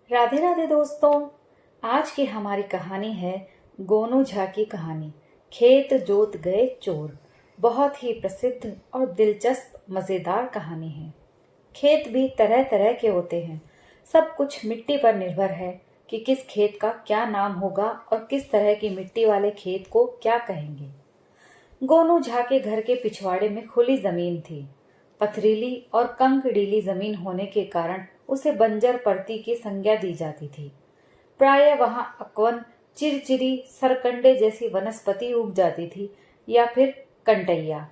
राधे राधे दोस्तों। आज की हमारी कहानी है गोनू झा की कहानी। खेत जोत गए चोर। बहुत ही प्रसिद्ध और दिलचस्प मजेदार कहानी है। खेत भी तरह तरह के होते हैं। सब कुछ मिट्टी पर निर्भर है कि किस खेत का क्या नाम होगा और किस तरह की मिट्टी वाले खेत को क्या कहेंगे। गोनू झा के घर के पिछवाड़े में खुली जमीन थी। पथरीली और कंकड़ीली जमीन होने के कारण उसे बंजर पड़ती की संज्ञा दी जाती थी। प्रायः वहां अकवन, चिरचिरी, सरकंडे जैसी वनस्पति उग जाती थी या फिर कंटैया।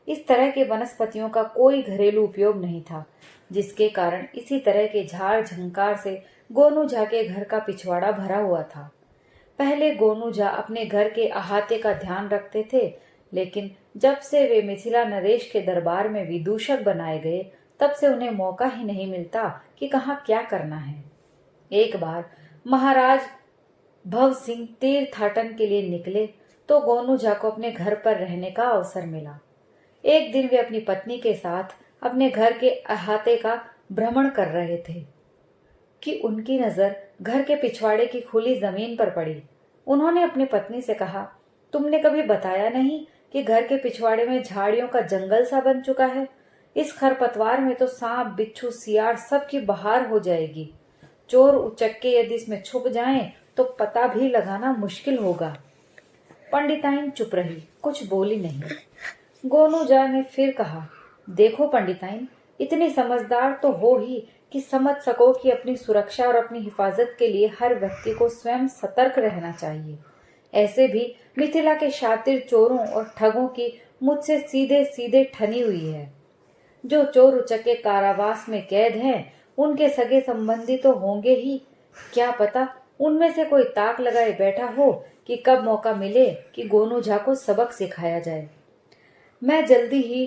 इस तरह के वनस्पतियों का कोई घरेलू उपयोग नहीं था, जिसके कारण इसी तरह के झाड़ झंकार से गोनू झा के घर का पिछवाड़ा भरा हुआ था। पहले गोनू झा अपने घर के अहाते का ध्यान रखते थे, लेकिन जब से वे मिथिला नरेश के दरबार में विदूषक बनाए गए, तब से उन्हें मौका ही नहीं मिलता कि कहाँ क्या करना है। एक बार महाराज भव सिंह तीर्थाटन के लिए निकले तो गोनू झा को अपने घर पर रहने का अवसर मिला। एक दिन वे अपनी पत्नी के साथ अपने घर के अहाते का भ्रमण कर रहे थे कि उनकी नजर घर के पिछवाड़े की खुली जमीन पर पड़ी। उन्होंने अपनी पत्नी से कहा, तुमने कभी बताया नहीं कि घर के पिछवाड़े में झाड़ियों का जंगल सा बन चुका है। इस खरपतवार में तो सांप, बिच्छू, सियार सबकी बहार हो जाएगी। चोर उचक्के यदि इसमें छुप जाएं तो पता भी लगाना मुश्किल होगा। पंडिताइन चुप रही, कुछ बोली नहीं। गोनू झा ने फिर कहा, देखो पंडिताइन, इतनी समझदार तो हो ही कि समझ सको कि अपनी सुरक्षा और अपनी हिफाजत के लिए हर व्यक्ति को स्वयं सतर्क रहना चाहिए। ऐसे भी मिथिला के शातिर चोरों और ठगों की मुझसे सीधे सीधे ठनी हुई है। जो चोर उचक्के कारावास में कैद हैं, उनके सगे संबंधी तो होंगे ही। क्या पता उनमें से कोई ताक लगाए बैठा हो कि कब मौका मिले कि गोनू झा को सबक सिखाया जाए। मैं जल्दी ही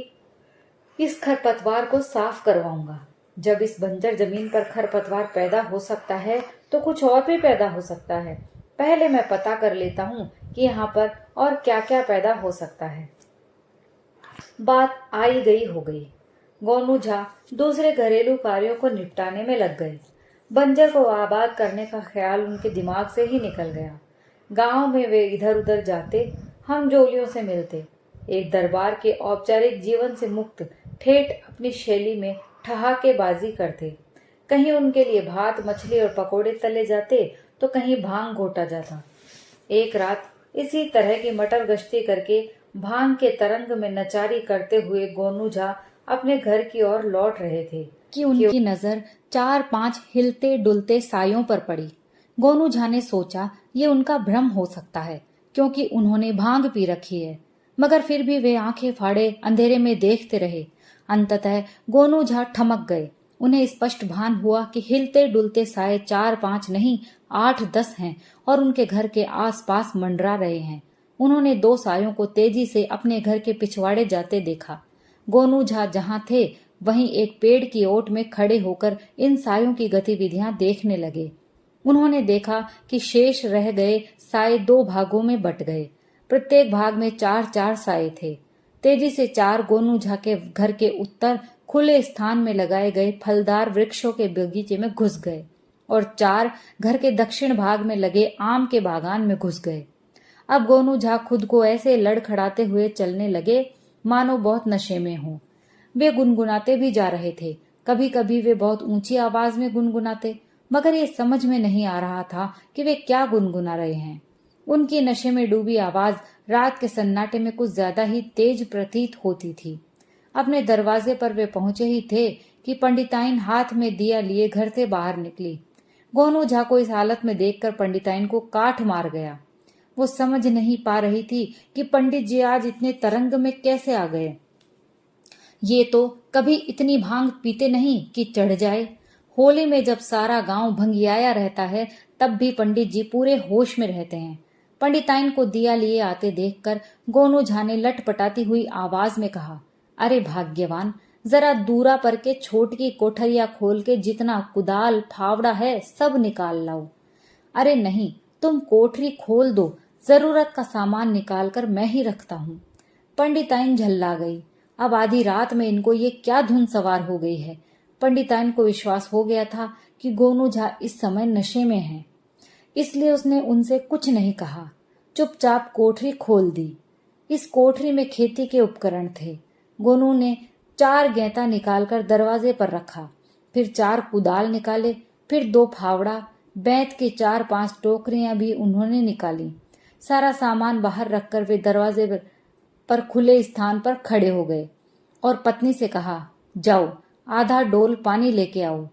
इस खरपतवार को साफ करवाऊंगा। जब इस बंजर जमीन पर खरपतवार पैदा हो सकता है तो कुछ और भी पैदा हो सकता है। पहले मैं पता कर लेता हूँ कि यहाँ पर और क्या क्या पैदा हो सकता है। बात आई गई हो गई। गोनू झा दूसरे घरेलू कार्यों को निपटाने में लग गए। बंजर को आबाद करने का ख्याल उनके दिमाग से ही निकल गया। गांव में वे इधर उधर जाते, हमजोलियों से मिलते, एक दरबार के औपचारिक जीवन से मुक्त ठेठ अपनी शैली में ठहाकेबाजी करते। कहीं उनके लिए भात, मछली और पकोड़े तले जाते तो कहीं भांग घोटा जाता। एक रात इसी तरह की मटर गश्ती करके भांग के तरंग में नचारी करते हुए गोनू झा अपने घर की ओर लौट रहे थे कि उनकी नजर 4-5 हिलते डुलते सायों पर पड़ी। गोनू झा ने सोचा ये उनका भ्रम हो सकता है, क्योंकि उन्होंने भांग पी रखी है, मगर फिर भी वे आंखें फाड़े अंधेरे में देखते रहे। अंततः गोनू झा ठमक गए। उन्हें स्पष्ट भान हुआ कि हिलते डुलते साए 4-5 नहीं 8-10 हैं और उनके घर के आसपास मंडरा रहे हैं। उन्होंने 2 सायों को तेजी से अपने घर के पिछवाड़े जाते देखा। गोनू झा जहां थे वहीं एक पेड़ की ओट में खड़े होकर इन सायों की गतिविधियां देखने लगे। उन्होंने देखा कि शेष रह गए साए 2 भागों में बट गए। प्रत्येक भाग में 4-4 साए थे। तेजी से 4 गोनू झा के घर के उत्तर खुले स्थान में लगाए गए फलदार वृक्षों के बगीचे में घुस गए और 4 घर के दक्षिण भाग में लगे आम के बागान में घुस गए। अब गोनू झा खुद को ऐसे लड़खड़ाते हुए चलने लगे मानो बहुत नशे में हों। वे गुनगुनाते भी जा रहे थे। कभी कभी वे बहुत ऊंची आवाज में गुनगुनाते, मगर ये समझ में नहीं आ रहा था कि वे क्या गुनगुना रहे हैं। उनकी नशे में डूबी आवाज रात के सन्नाटे में कुछ ज्यादा ही तेज प्रतीत होती थी। अपने दरवाजे पर वे पहुंचे ही थे कि पंडिताइन हाथ में दिया लिए घर से बाहर निकली। गोनू झा को इस हालत में देखकर पंडिताइन को काठ मार गया। वो समझ नहीं पा रही थी कि पंडित जी आज इतने तरंग में कैसे आ गए। ये तो कभी इतनी भांग पीते नहीं कि चढ़ जाए। होली में जब सारा गांव भंगियाया रहता है, तब भी पंडित जी पूरे होश में रहते हैं। पंडिताइन को दिया लिए आते देखकर गोनू झा ने लटपटाती हुई आवाज में कहा, अरे भाग्यवान, जरा दूरा पर के छोटकी कोठरिया खोल के जितना कुदाल फावड़ा है सब निकाल लाओ। अरे नहीं, तुम कोठरी खोल दो, जरूरत का सामान निकाल कर मैं ही रखता हूँ। पंडिताइन झल्ला गई। अब आधी रात में इनको ये क्या धुन सवार हो गई है। पंडिताइन को विश्वास हो गया था कि गोनू झा इस समय नशे में है, इसलिए उसने उनसे कुछ नहीं कहा। चुपचाप कोठरी खोल दी। इस कोठरी में खेती के उपकरण थे। गोनू ने 4 गैंता निकालकर दरवाजे पर रखा, फिर 4 कुदाल निकाले, फिर 2 फावड़ा, बैंत की 4-5 टोकरियां भी उन्होंने निकाली। सारा सामान बाहर रखकर वे दरवाजे पर खुले स्थान पर खड़े हो गए और पत्नी से कहा, जाओ आधा डोल पानी लेके आओ।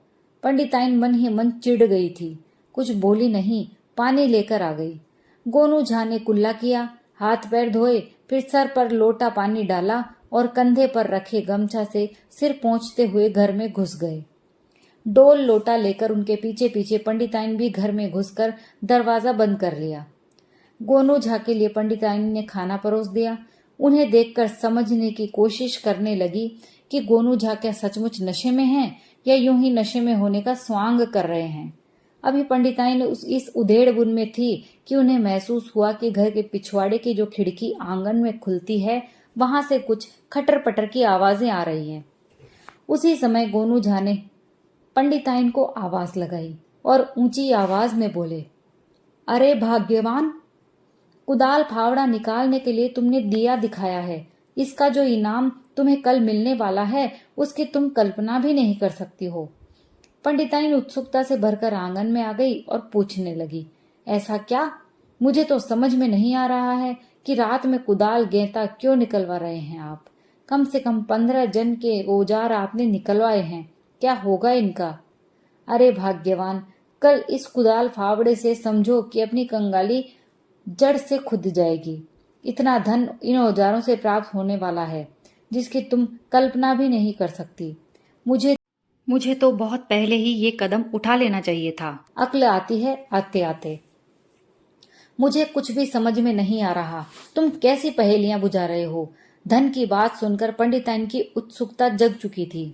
पंडिताइन मन ही मन चिढ़ गई थी, कुछ बोली नहीं, पानी लेकर आ गई। गोनू झा ने कुल्ला किया, हाथ पैर धोए, फिर सर पर लोटा पानी डाला और कंधे पर रखे गमछा से सिर पोंछते हुए घर में घुस गए। डोल लोटा लेकर उनके पीछे पीछे पंडिताइन भी घर में घुसकर दरवाजा बंद कर लिया। गोनू झा के लिए पंडिताइन ने खाना परोस दिया। उन्हें देखकर समझने की कोशिश करने लगी कि गोनू झा क्या सचमुच नशे में हैं या यूं ही नशे में होने का स्वांग कर रहे हैं। अभी पंडिताइन इस उधेड़ बुन में थी कि उन्हें महसूस हुआ कि घर के पिछवाड़े की जो खिड़की आंगन में खुलती है, वहां से कुछ खटर पटर की आवाजें आ रही हैं। उसी समय गोनू झा ने पंडिताइन को आवाज लगाई और ऊंची आवाज में बोले, अरे भाग्यवान, कुदाल फावड़ा निकालने के लिए तुमने दिया दिखाया है। इसका जो इनाम तुम्हें कल मिलने वाला है उसकी तुम कल्पना भी नहीं कर सकती हो। पंडिताइन उत्सुकता से भरकर आंगन में आ गई और पूछने लगी, ऐसा क्या? मुझे तो समझ में नहीं आ रहा है कि रात में कुदाल गेंता क्यों निकलवा रहे हैं आप। कम से कम 15 जन के औजार आपने निकलवाए हैं, क्या होगा इनका? अरे भाग्यवान, कल इस कुदाल फावड़े से समझो कि अपनी कंगाली जड़ से खुद जाएगी। इतना धन इन औजारों से प्राप्त होने वाला है जिसकी तुम कल्पना भी नहीं कर सकती। मुझे तो बहुत पहले ही ये कदम उठा लेना चाहिए था। अक्ल आती है आते आते। मुझे कुछ भी समझ में नहीं आ रहा, तुम कैसी पहेलियां बुझा रहे हो? धन की बात सुनकर पंडिताइन की उत्सुकता जग चुकी थी।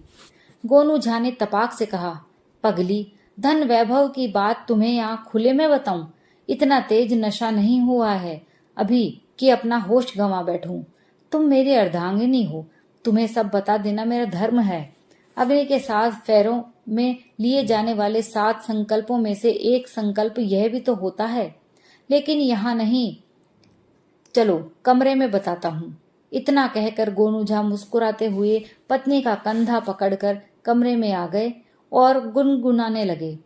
गोनू झा ने तपाक से कहा, पगली, धन वैभव की बात तुम्हें यहाँ खुले में बताऊं? इतना तेज नशा नहीं हुआ है अभी कि अपना होश गंवा बैठूं। तुम मेरी अर्धांगिनी हो, तुम्हें सब बता देना मेरा धर्म है। अग्नि के 7 फेरों में लिए जाने वाले 7 संकल्पों में से एक संकल्प यह भी तो होता है, लेकिन यहाँ नहीं। चलो कमरे में बताता हूँ। इतना कहकर गोनू झा मुस्कुराते हुए पत्नी का कंधा पकड़कर कमरे में आ गए और गुनगुनाने लगे।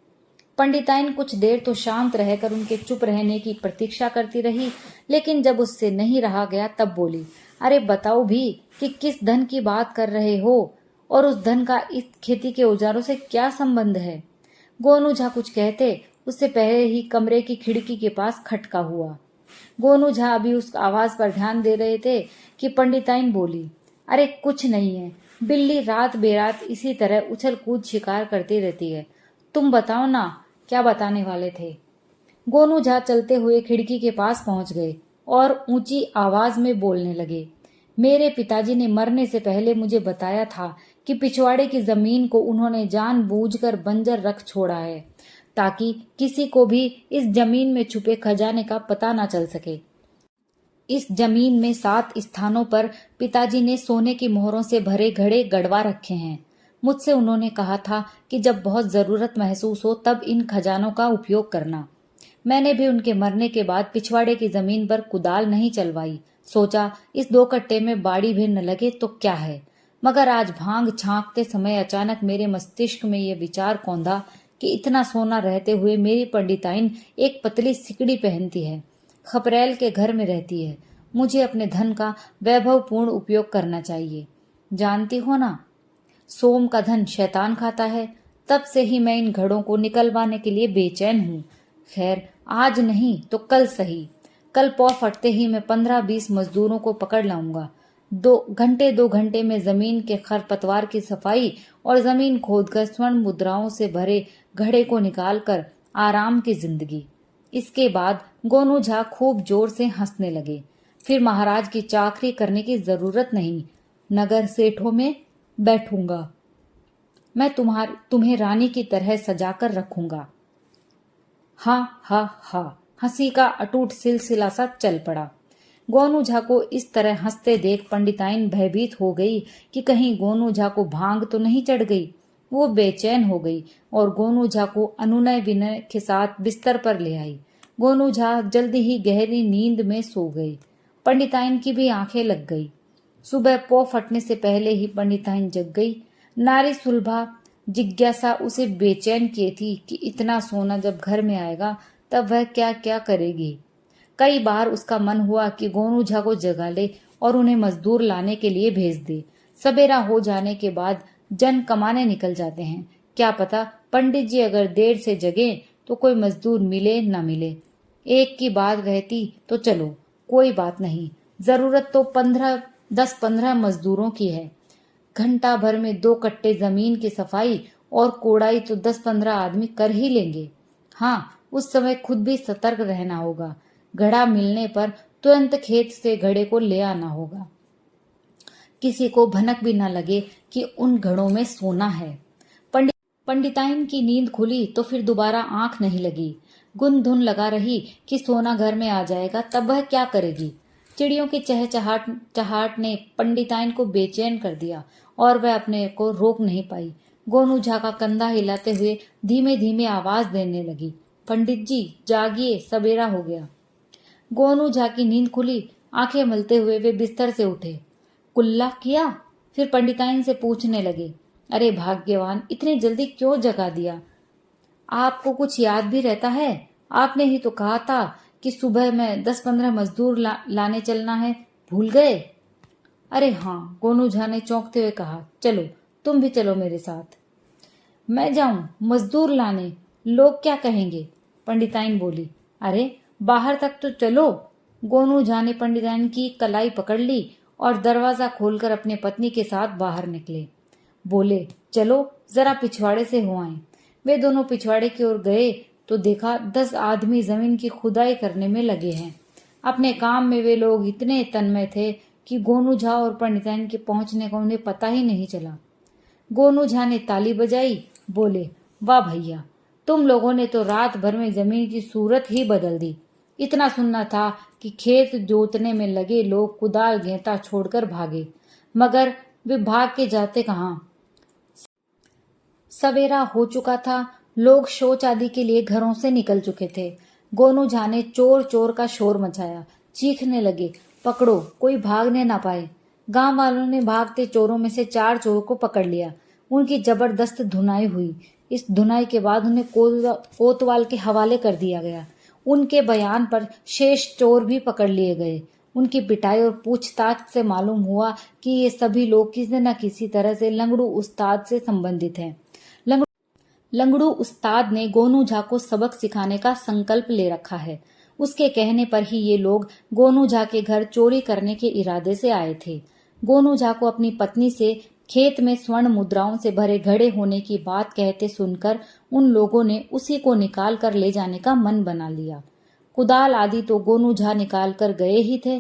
पंडिताइन कुछ देर तो शांत रहकर उनके चुप रहने की प्रतीक्षा करती रही, लेकिन जब उससे नहीं रहा गया तब बोली, अरे बताओ भी कि किस धन की बात कर रहे हो और उस धन का इस खेती के औजारों से क्या संबंध है? गोनू झा कुछ कहते उससे पहले ही कमरे की खिड़की के पास खटका हुआ। गोनू झा अभी उस आवाज पर ध्यान दे रहे थे कि पंडिताइन बोली, अरे कुछ नहीं है, बिल्ली रात बेरात इसी तरह उछल कूद शिकार करती रहती है। तुम बताओ ना, क्या बताने वाले थे? गोनू झा चलते हुए खिड़की के पास पहुंच गए और ऊंची आवाज में बोलने लगे, मेरे पिताजी ने मरने से पहले मुझे बताया था कि पिछवाड़े की जमीन को उन्होंने जानबूझकर बंजर रख छोड़ा है ताकि किसी को भी इस जमीन में छुपे खजाने का पता न चल सके। इस जमीन में 7 स्थानों पर पिताजी ने सोने की मोहरों से भरे घड़े गड़वा रखे हैं। मुझसे उन्होंने कहा था कि जब बहुत जरूरत महसूस हो तब इन खजानों का उपयोग करना। मैंने भी उनके मरने के बाद पिछवाड़े की जमीन पर कुदाल नहीं चलवाई। सोचा इस 2 कट्टे में बाड़ी भी न लगे तो क्या है। मगर आज भांग छांकते समय अचानक मेरे मस्तिष्क में यह विचार कौंधा कि इतना सोना रहते हुए मेरी पंडिताइन एक पतली सिकड़ी पहनती है, खपरेल के घर में रहती है। मुझे अपने धन का वैभवपूर्ण उपयोग करना चाहिए। जानती हो ना, सोम का धन शैतान खाता है। तब से ही मैं इन घड़ों को निकलवाने के लिए बेचैन हूँ। खैर आज नहीं तो कल सही। कल पौ फटते ही मैं 15-20 मजदूरों को पकड़ लाऊंगा। 2 घंटे में जमीन के खरपतवार की सफाई और जमीन खोदकर स्वर्ण मुद्राओं से भरे घड़े को निकालकर आराम की जिंदगी। इसके बाद गोनू झा खूब जोर से हंसने लगे। फिर महाराज की चाकरी करने की जरूरत नहीं, नगर सेठों में बैठूंगा। मैं तुम्हें रानी की तरह सजाकर रखूंगा। हाँ हाँ हाँ, हंसी का अटूट सिलसिला सा चल पड़ा। गोनू झा को इस तरह हंसते देख पंडिताइन भयभीत हो गई कि कहीं गोनू झा को भांग तो नहीं चढ़ गई। वो बेचैन हो गई और गोनू झा को अनुनय विनय के साथ बिस्तर पर ले आई। गोनू झा जल्दी ही गहरी नींद में सो गई। पंडिताइन की भी आंखें लग गई। सुबह पौ फटने से पहले ही पंडिताइन जग गई। नारी सुलभा जिज्ञासा उसे बेचैन किए थी कि इतना सोना जब घर में आएगा तब वह क्या क्या करेगी। कई बार उसका मन हुआ कि गोनू झा को जगा ले और उन्हें मजदूर लाने के लिए भेज दे। सवेरा हो जाने के बाद जन कमाने निकल जाते हैं। क्या पता पंडित जी अगर देर से जगे तो कोई मजदूर मिले न मिले। एक की बात रहती तो चलो कोई बात नहीं, जरूरत तो 10-15 मजदूरों की है। घंटा भर में 2 कट्टे जमीन की सफाई और कोड़ाई तो 10-15 आदमी कर ही लेंगे। हाँ, उस समय खुद भी सतर्क रहना होगा। घड़ा मिलने पर तुरंत खेत से घड़े को ले आना होगा। किसी को भनक भी न लगे कि उन घड़ों में सोना है। पंडिताइन की नींद खुली तो फिर दोबारा आंख नहीं लगी। गुन धुन लगा रही कि सोना घर में आ जाएगा तब वह क्या करेगी। चिड़ियों की चहचहाट ने पंडिताइन को बेचैन कर दिया और वह अपने को रोक नहीं पाई। गोनू झा का कंधा हिलाते हुए धीमे धीमे आवाज देने लगी, पंडित जी जागिए, सवेरा हो गया। गोनू झा की नींद खुली। आंखें मलते हुए वे बिस्तर से उठे। कुल्ला किया? फिर पंडिताइन से पूछने लगे, अरे भाग्यवान, इतनी जल्दी क्यों जगा दिया? आपको कुछ याद भी रहता है? आपने ही तो कहा था कि सुबह में 10-15 मजदूर लाने चलना है, भूल गए? अरे हाँ, गोनू झा ने चौंकते हुए कहा, चलो तुम भी चलो मेरे साथ। मैं जाऊं मजदूर लाने? लोग क्या कहेंगे? पंडिताइन बोली। अरे बाहर तक तो चलो। गोनू झा ने पंडिताइन की कलाई पकड़ ली और दरवाजा खोलकर अपने पत्नी के साथ बाहर निकले। बोले, चलो जरा पिछवाड़े से हो आए। वे दोनों पिछवाड़े की ओर गए तो देखा 10 आदमी जमीन की खुदाई करने में लगे हैं। अपने काम में वे लोग इतने तन्मय थे कि गोनू झा और पंडिताइन के पहुंचने का उन्हें पता ही नहीं चला। गोनू झा ने ताली बजाई। बोले, वाह भैया, तुम लोगों ने तो रात भर में जमीन की सूरत ही बदल दी। इतना सुनना था कि खेत जोतने में लगे लोग कुदाल घेंता छोड़कर भागे, मगर वे भाग के जाते कहाँ। सवेरा हो चुका था। लोग शौच आदि के लिए घरों से निकल चुके थे। गोनू झा ने चोर चोर का शोर मचाया। चीखने लगे, पकड़ो, कोई भागने ना पाए। गांव वालों ने भागते चोरों में से 4 चोर को पकड़ लिया। उनकी जबरदस्त धुनाई हुई। इस धुनाई के बाद उन्हें कोतवाल के हवाले कर दिया गया। उनके बयान पर शेष चोर भी पकड़ लिए गए। उनकी पिटाई और पूछताछ से मालूम हुआ कि ये सभी लोग किसी न किसी तरह से लंगड़ू उस्ताद से संबंधित हैं। लंगड़ू उस्ताद ने गोनू झा को सबक सिखाने का संकल्प ले रखा है। उसके कहने पर ही ये लोग गोनू झा के घर चोरी करने के इरादे से आए थे। गोनू झा को अपनी पत्नी से खेत में स्वर्ण मुद्राओं से भरे घड़े होने की बात कहते सुनकर उन लोगों ने उसी को निकाल कर ले जाने का मन बना लिया। कुदाल आदि तो गोनू झा निकाल कर गए ही थे।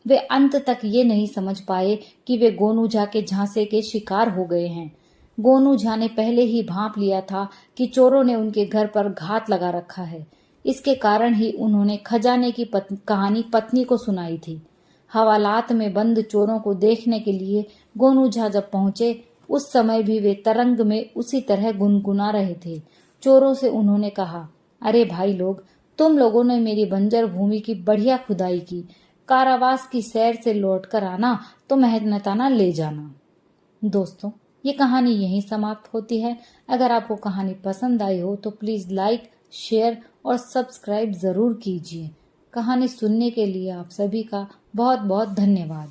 वे अंत तक ये नहीं समझ पाए कि वे गोनू झा के झांसे के शिकार हो गए हैं। गोनू झा ने पहले ही भांप लिया था कि चोरों ने उनके घर पर घात लगा रखा है। इसके कारण ही उन्होंने खजाने की कहानी पत्नी को सुनाई थी। हवालात में बंद चोरों को देखने के लिए गोनू झा जब पहुंचे, उस समय भी वे तरंग में उसी तरह गुनगुना रहे थे। चोरों से उन्होंने कहा, अरे भाई लोग, तुम लोगों ने मेरी बंजर भूमि की बढ़िया खुदाई की। कारावास की सैर से लौटकर आना तो मेहनताना ले जाना। दोस्तों, ये कहानी यहीं समाप्त होती है। अगर आपको कहानी पसंद आई हो तो प्लीज लाइक, शेयर और सब्सक्राइब जरूर कीजिए। कहानी सुनने के लिए आप सभी का बहुत बहुत धन्यवाद।